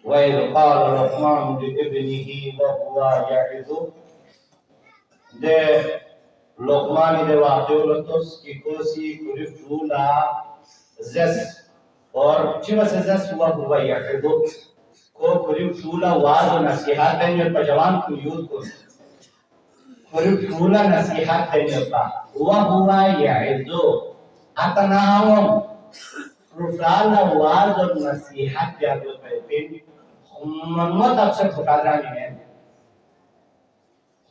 وَإِذْ قَالَ لُقْمَانُ لِابْنِهِ وَهُوَ يَعِظُهُ de Lokmani de vaatiolos ki kosi kurifula zes اور چیوا سے زس ہوا یعظو کو kurifula واز و نصیحت دیں پر جوان کو یوز کو kurifula نصیحت دیں پر ہوا یعظو اتناهم رفعنا واز و نصیحت دیا جو پہتے محمد اب سے پھکارا نہیں ہے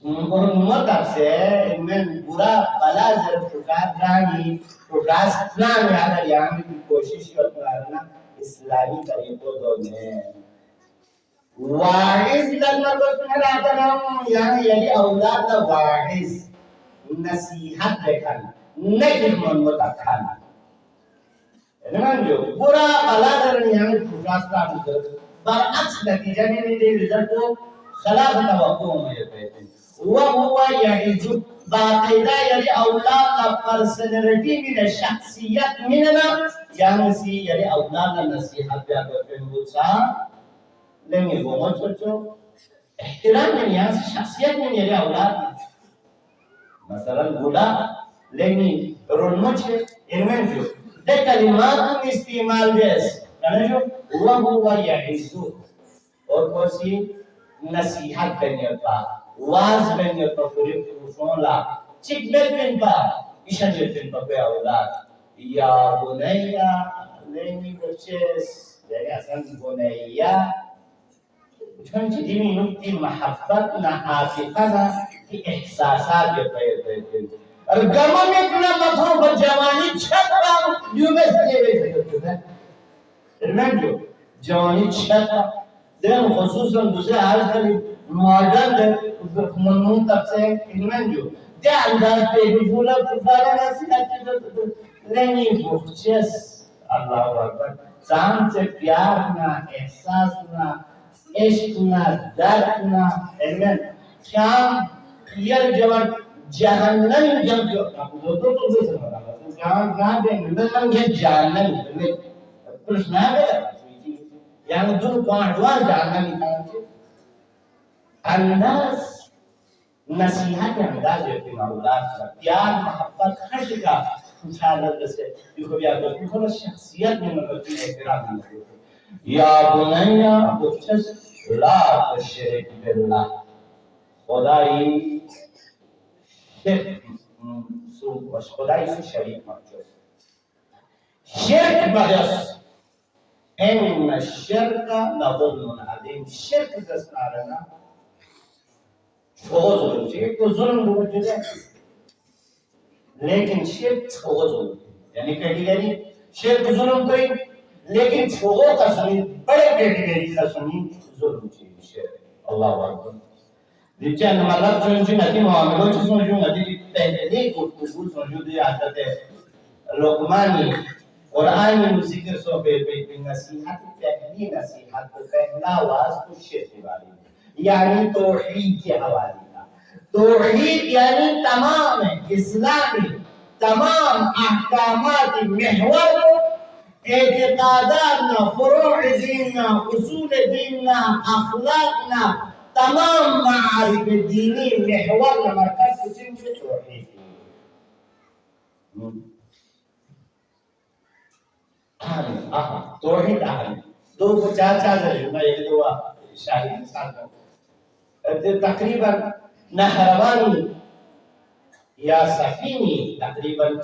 محمد اب سے میں برا بلا ذر پھکارانی پھکاستان اگر یہاں کی کوشش کرنا اسلامی طریقوں دو میں واعظ لگنا کو سنر آتا نا یعنی اولاد واعظ نصیحت دیکھانا نیک محمد اب کھانا جو برا بلا ذر یہاں کی پھکاستان برعکس نتیجہ نہیں دے رزلٹ کو خلاف توقع میں کہتے ہیں وهو يعظ باقاعدہ یعنی اولاد کا پرسنالٹی من شخصیت مننا یعنی سی یعنی اولاد کا نصیحت پہ کرتے ہیں وہ سا لیں گے وہ مت سوچو احترام میں یہاں سے شخصیت میں یعنی اولاد مثلا بولا لیکن رونمچ ان میں جو دے کلمات کو استعمال جیس یعنی جو وهو يعظ اور کوئی نصیحت کرنے کا واز بننے پر پوری فون لا چک بن پا ایشان بن پا پہ اولاد یا بنیا لینی بچس یعنی اصلا بنیا چون چی دیمی نکتی محبت نا عاطفہ نا کی احساسات جو پیدا اور گرما میں اتنا مفہوم جوانی چھت پا جو میں سکے جو جوانی چھت پا دین خصوصاً دوسرے حال کلی ماڈرن دے ممنون تب سے علمین جو دے انداز پہ حضورہ پردارہ ناسی ناسی لینی بخچس اللہ اکبر سام سے پیار نا احساس نا عشق نا درد نا علمین شام یہ جوان جہنم جب جو دو تو سمجھا جہاں جہاں دیں ملن یہ جہنم پرشنہ ہے یعنی دو پانچوان جہنم کام چھے الناس نصیحت انداز ہوتی اولاد کا پیار محبت خرچ کا خوشحالت سے دیکھو بھی آگے دیکھو شخصیت میں مقصد احترام نہیں یا بنیا بچس لا تشرک باللہ خدای سے شریک مقصد شرک بجس ان الشرک لظلم عظیم شرک دستارنا چھوڑ ظلم چاہیے تو ظلم بہت جدا ہے لیکن شرک چھوڑ ظلم یعنی کیٹیگری شرک ظلم کوئی لیکن چھوڑ کا سنی بڑے کیٹیگری کا سنی ظلم چاہیے شرک اللہ اکبر دیچے مطلب جو نتی معاملوں چیزوں جو نتی پہلے گفتگو سمجھو دی عادت ہے لقمانی قرآن ذکر سو بے نصیحت پہلی نصیحت پہلا واز کو شرک والی یعنی توحید کے حوالے کا توحید یعنی تمام اسلامی تمام احکامات محور اعتقاداتنا فروع دیننا اصول دیننا اخلاقنا تمام معارف دینی محور مرکز کچھ توحید توحید اہل دو کو چار جو میں یہ دعا شاہد انسان کو تقریباً نہروانی یا سفینی تقریباً